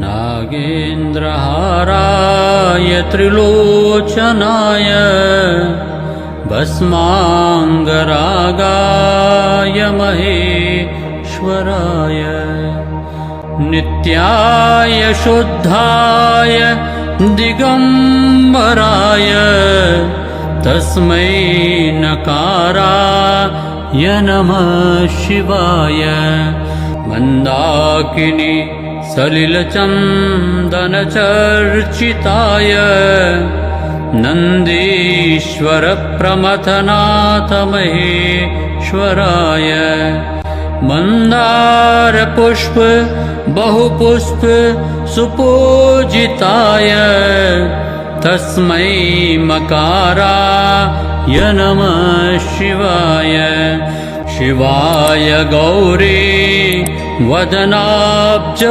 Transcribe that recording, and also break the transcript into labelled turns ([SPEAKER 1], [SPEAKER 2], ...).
[SPEAKER 1] नागेन्द्रहाराय त्रिलोचनाय भस्माङ्गरागाय महेश्वराय नित्याय शुद्धाय दिगम्बराय तस्मै नकाराय नमः शिवाय मन्दाकिनी सलिलचन्दनचर्चिताय नन्दीश्वरप्रमथनाथ महेश्वराय मन्दारपुष्प बहुपुष्प सुपूजिताय तस्मै मकाराय नमः शिवाय शिवाय गौरी वदनाब्ज